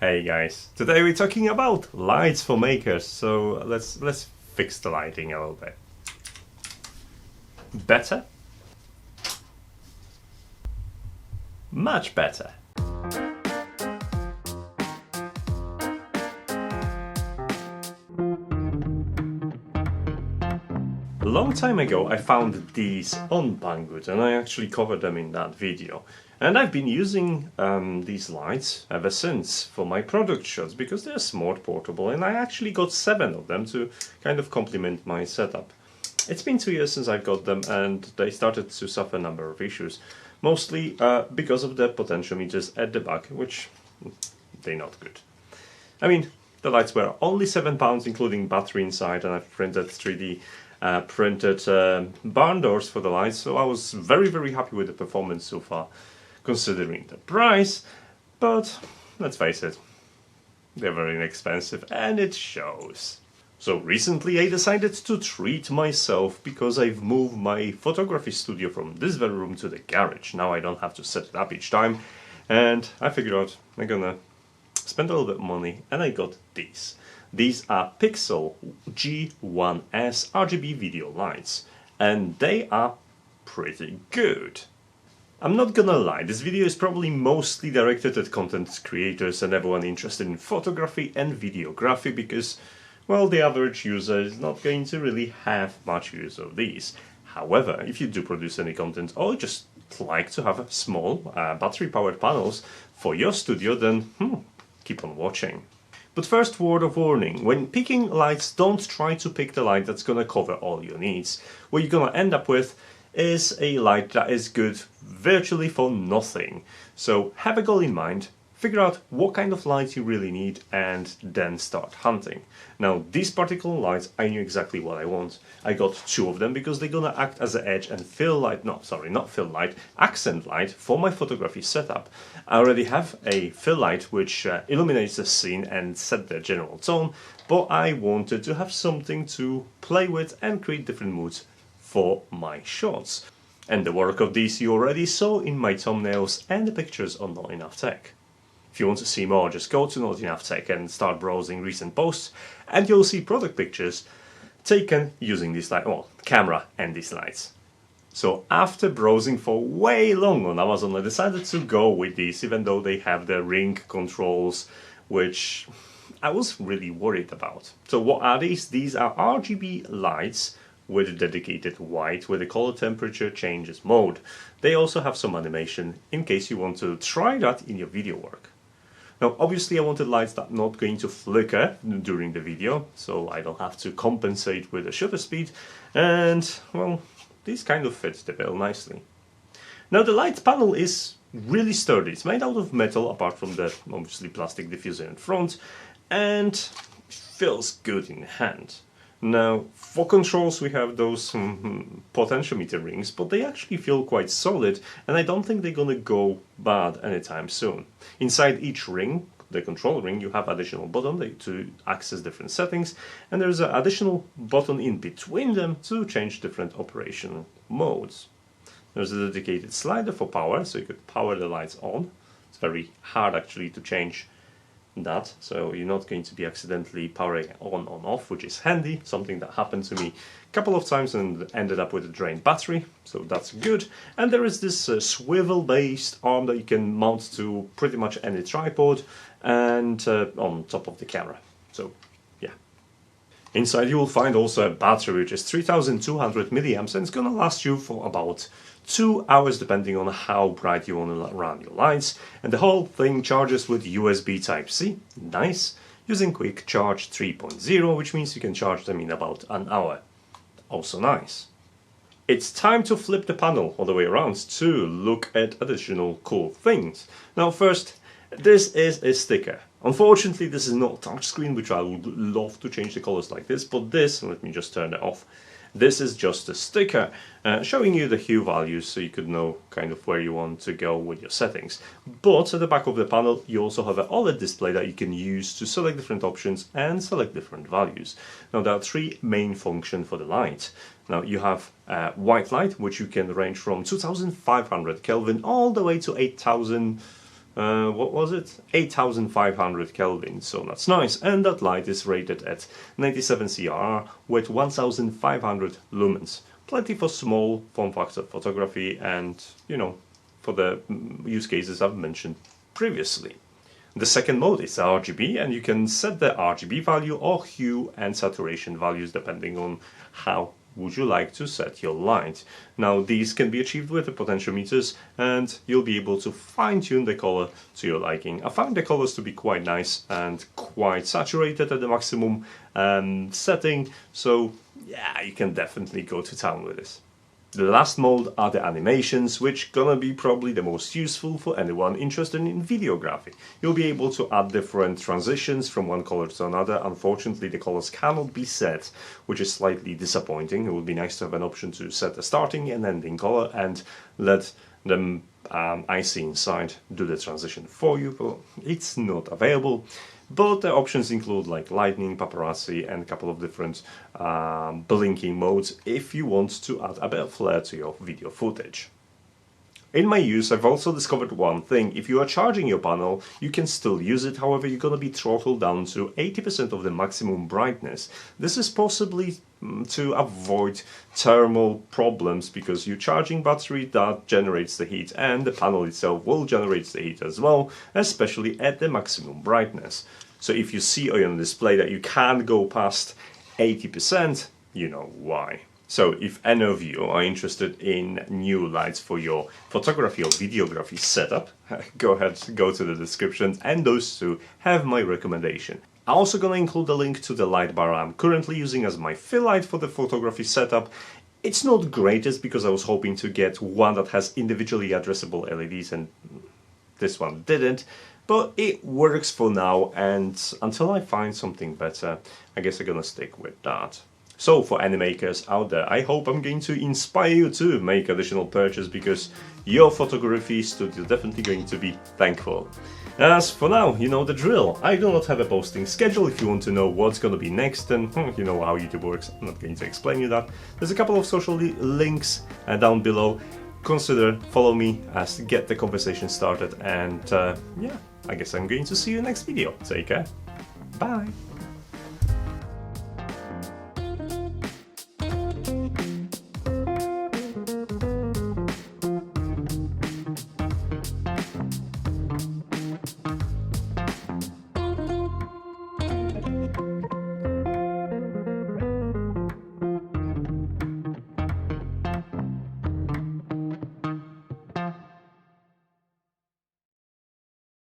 Hey guys, today we're talking about lights for makers, so let's fix the lighting a little bit. Better? Much better. A long time ago I found these on Banggood and I actually covered them in that video. And I've been using these lights ever since for my product shots because they're smart, portable, and I actually got 7 of them to kind of complement my setup. It's been 2 years since I got them and they started to suffer a number of issues. Mostly because of the potentiometers at the back, which they're not good. I mean, the lights were only £7 including battery inside, and I've printed 3D printed barn doors for the lights, so I was very happy with the performance so far, considering the price. But let's face it, they're very inexpensive and it shows. So recently I decided to treat myself because I've moved my photography studio from this very room to the garage. Now I don't have to set it up each time, and I figured out I'm gonna spend a little bit of money, and I got these. These are Pixel G1S RGB video lights, and they are pretty good. I'm not gonna lie, this video is probably mostly directed at content creators and everyone interested in photography and videography because, well, the average user is not going to really have much use of these. However, if you do produce any content or just like to have small battery-powered panels for your studio, then keep on watching. But first, word of warning: when picking lights, don't try to pick the light that's gonna cover all your needs. What you're gonna end up with is a light that is good virtually for nothing. So have a goal in mind, figure out what kind of light you really need, and then start hunting. Now, these particular lights, I knew exactly what I want. I got 2 of them because they're gonna act as an edge and fill light, not fill light, accent light for my photography setup. I already have a fill light which illuminates the scene and set the general tone, but I wanted to have something to play with and create different moods for my shots. And the work of these you already saw in my thumbnails and the pictures on NotEnoughTECH. If you want to see more, just go to NotEnoughTECH and start browsing recent posts, and you'll see product pictures taken using this light, well, camera and these lights. So after browsing for way long on Amazon, I decided to go with these, even though they have the ring controls, which I was really worried about. So what are these? These are RGB lights with a dedicated white with a color temperature changes mode. They also have some animation in case you want to try that in your video work. Now, obviously I wanted lights that are not going to flicker during the video, so I don't have to compensate with the shutter speed, and, well, these kind of fit the bill nicely. Now, the light panel is really sturdy. It's made out of metal, apart from the, obviously, plastic diffuser in front, and feels good in hand. Now, for controls we have those potentiometer rings, but they actually feel quite solid, and I don't think they're gonna go bad anytime soon. Inside each ring, the control ring, you have additional button to access different settings, and there's an additional button in between them to change different operational modes. There's a dedicated slider for power, so you could power the lights on. It's very hard actually to change that, so you're not going to be accidentally powering on off, which is handy, something that happened to me a couple of times and ended up with a drained battery, so that's good. And there is this swivel based arm that you can mount to pretty much any tripod and on top of the camera, so yeah. Inside you will find also a battery which is 3200 milliamps and it's gonna last you for about 2 hours depending on how bright you want to run your lights, and the whole thing charges with USB Type-C, nice, using Quick Charge 3.0, which means you can charge them in about an hour, also nice. It's time to flip the panel all the way around to look at additional cool things. Now first, this is a sticker. Unfortunately this is not a touchscreen, which I would love to change the colors like this, but this, let me just turn it off. This is just a sticker showing you the hue values so you could know kind of where you want to go with your settings. But at the back of the panel you also have an OLED display that you can use to select different options and select different values. Now there are 3 main functions for the light. Now you have white light, which you can range from 2500 Kelvin all the way to 8000 what was it? 8500 Kelvin, so that's nice. And that light is rated at 97 CRR with 1500 lumens. Plenty for small form factor photography and, you know, for the use cases I've mentioned previously. The second mode is RGB, and you can set the RGB value or hue and saturation values depending on how would you like to set your light. Now these can be achieved with the potentiometers, and you'll be able to fine-tune the color to your liking. I found the colors to be quite nice and quite saturated at the maximum setting, so yeah, you can definitely go to town with this. The last mode are the animations, which gonna be probably the most useful for anyone interested in videography. You'll be able to add different transitions from one color to another. Unfortunately, the colors cannot be set, which is slightly disappointing. It would be nice to have an option to set a starting and ending color and let them IC inside do the transition for you, but it's not available. But the options include like lightning, paparazzi, and a couple of different blinking modes if you want to add a bit of flair to your video footage. In my use, I've also discovered one thing. If you are charging your panel, you can still use it, however you're going to be throttled down to 80% of the maximum brightness. This is possibly to avoid thermal problems, because you're charging battery that generates the heat, and the panel itself will generate the heat as well, especially at the maximum brightness. So if you see on the display that you can't go past 80%, you know why. So if any of you are interested in new lights for your photography or videography setup, go ahead, go to the description, and those two have my recommendation. I'm also going to include a link to the light bar I'm currently using as my fill light for the photography setup. It's not greatest because I was hoping to get one that has individually addressable LEDs, and this one didn't. But it works for now, and until I find something better, I guess I'm going to stick with that. So for any makers out there, I hope I'm going to inspire you to make additional purchase, because your photography studio is definitely going to be thankful. As for now, you know the drill. I do not have a posting schedule. If you want to know what's going to be next, then you know how YouTube works. I'm not going to explain you that. There's a couple of social links down below. Consider follow me as to get the conversation started, and yeah, I guess I'm going to see you next video. Take care. Bye.